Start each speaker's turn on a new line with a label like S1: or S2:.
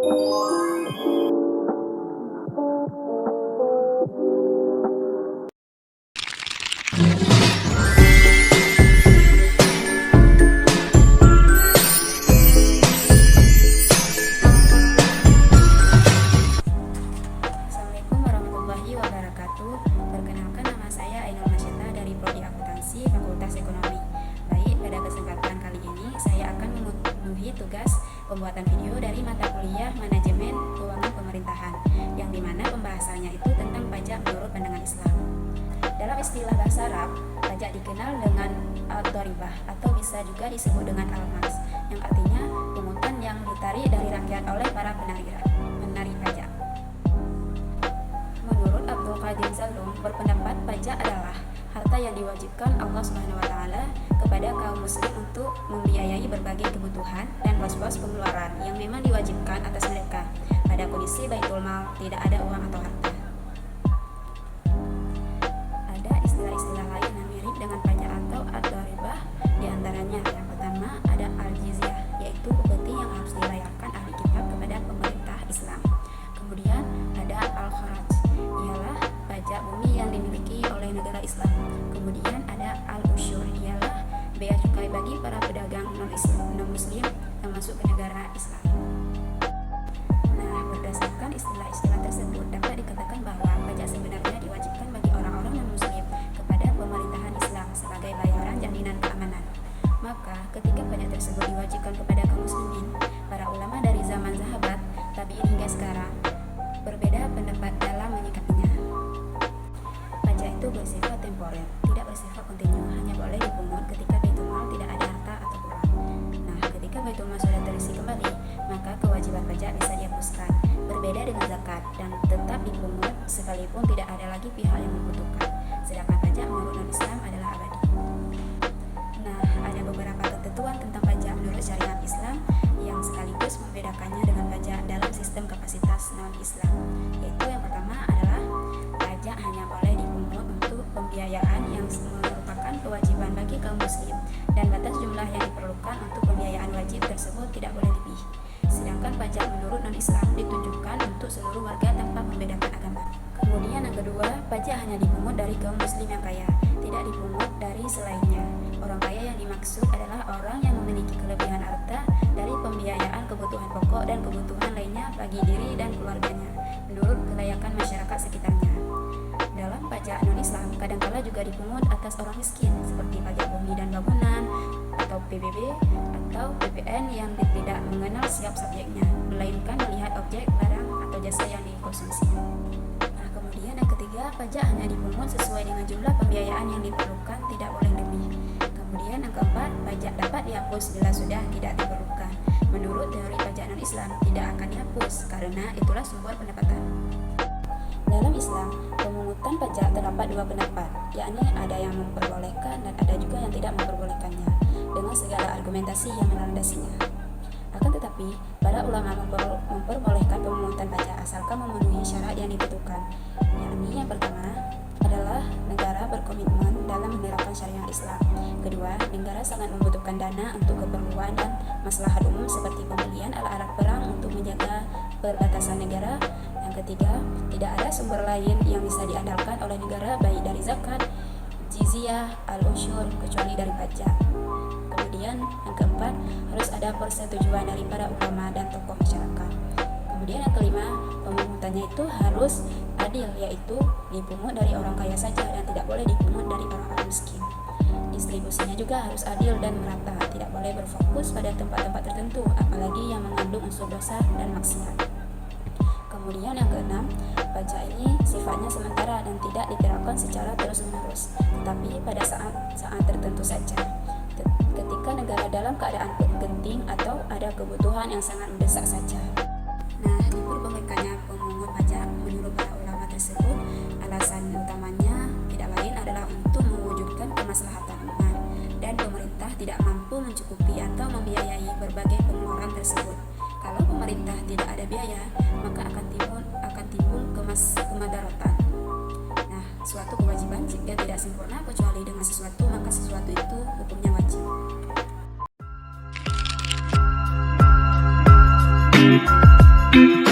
S1: Assalamualaikum warahmatullahi wabarakatuh. Perkenalkan, nama saya Ainul Masyata dari Prodi Akuntansi Fakultas Ekonomi. Baik, pada kesempatan kali ini saya akan memenuhi tugas pembuatan video dari mata kuliah Manajemen Keuangan Pemerintahan, yang dimana pembahasannya itu tentang pajak menurut pandangan Islam. Dalam istilah bahasa Arab, pajak dikenal dengan al-dharibah atau bisa juga disebut dengan al-maks, yang artinya pungutan yang ditarik dari rakyat oleh para penari pajak. Menurut Abdul Qadir Zalum, berpendapat pajak adalah harta yang diwajibkan Allah SWT kepada kaum muslim untuk membiayai berbagai kebutuhan dan pos-pos pengeluaran yang memang diwajibkan atas mereka pada kondisi baitul mal tidak ada uang atau harta. Ada istilah-istilah lain yang mirip dengan pajak atau ad-dharibah, diantaranya yang pertama ada al-jizyah, yaitu upeti yang harus dibayarkan ahli kitab kepada pemerintah Islam. Kemudian ada al-kharaj, ialah pajak bumi yang dimiliki oleh negara Islam. Kemudian ada al-usyur, ialah bea cukai bagi para pedagang non-muslim yang masuk ke negara Islam. Nah, berdasarkan istilah-istilah tersebut dapat dikatakan bahwa pajak sebenarnya diwajibkan bagi orang-orang non-muslim kepada pemerintahan Islam sebagai bayaran jaminan keamanan. Maka ketika pajak tersebut diwajibkan kepada kaum muslimin, para ulama dari zaman sahabat, tabi'in hingga sekarang berbeda pendapat dalam menyikapinya. Pajak itu bersifat temporer, tidak bersifat kontinu, hanya boleh dipungut ketika baitul mal tidak ada harta atau uang. Nah, ketika baitul mal sudah terisi kembali, maka kewajiban pajak bisa dihapuskan. Berbeda dengan zakat dan tetap dipungut sekalipun tidak ada lagi pihak yang membutuhkan. Sedangkan pajak menurut non-Islam adalah abadi. Nah, ada beberapa ketentuan tentang pajak menurut syariat Islam yang sekaligus membedakannya dengan pajak dalam sistem kapasitas non-Islam, yaitu yang pertama adalah pajak hanya boleh dipungut untuk pembiayaan yang merupakan kewajiban bagi kaum muslim dan batas jumlah yang diperlukan untuk pembiayaan wajib tersebut tidak boleh lebih. Sedangkan pajak menurut non-Islam ditunjukkan untuk seluruh warga tanpa membedakan agama. Kemudian yang kedua, pajak hanya dipungut dari kaum muslim yang kaya, tidak dipungut dari selainnya. Orang kaya yang dimaksud adalah orang yang memiliki kelebihan harta dari pembiayaan kebutuhan pokok dan kebutuhan lainnya bagi diri dan keluarganya menurut kelayakan masyarakat sekitarnya. Dalam pajak non-Islam kadangkala juga dipungut atas orang miskin seperti pajak bumi dan bangunan atau PBB atau PPN yang tidak mengenal siap subjeknya, melainkan melihat objek, barang atau jasa yang dikonsumsi. Nah, kemudian yang ketiga, pajak hanya dipungut sesuai dengan jumlah pembiayaan yang diperlukan, tidak boleh lebih. Kemudian yang keempat, pajak dapat dihapus bila sudah tidak diperlukan. Menurut teori pajak non-Islam tidak akan dihapus karena itulah sumber pendapatan. Dalam Islam, pemungutan pajak terdapat dua pendapat, yakni ada yang memperbolehkan dan ada juga yang tidak memperbolehkannya, dengan segala argumentasi yang melandasinya. Akan tetapi, para ulama memperbolehkan pemungutan pajak asalkan memenuhi syarat yang dibutuhkan, yakni yang pertama adalah negara berkomitmen dalam menerapkan syariat Islam. Kedua, negara sangat membutuhkan dana untuk keperluan dan maslahat umum seperti pembelian alat-alat perang untuk menjaga perbatasan negara. Yang ketiga, tidak ada sumber lain yang bisa diandalkan oleh negara baik dari zakat, jizyah, al-usyur kecuali dari pajak. Kemudian yang keempat, harus ada persetujuan dari para ulama dan tokoh masyarakat. Kemudian yang kelima, pemungutannya itu harus adil, yaitu dipungut dari orang kaya saja dan tidak boleh dipungut dari orang-orang miskin. Distribusinya juga harus adil dan merata, tidak boleh berfokus pada tempat-tempat tertentu, apalagi yang mengandung unsur dosa dan maksiat. Kemudian yang keenam, pajak ini sifatnya sementara dan tidak diterapkan secara terus-menerus, tetapi pada saat tertentu saja. Ketika negara dalam keadaan genting atau ada kebutuhan yang sangat mendesak saja. Nah, diperbolehkannya pemungut pajak menurut para ulama tersebut, alasan utamanya tidak lain adalah untuk mewujudkan kemaslahatan umat dan pemerintah tidak mampu mencukupi atau membiayai berbagai pengeluaran tersebut. Kalau pemerintah tidak ada biaya, maka akan timbul kemadaratan. Nah, suatu kewajiban jika tidak sempurna kecuali dengan sesuatu, maka sesuatu itu hukumnya wajib.
S2: Thank you.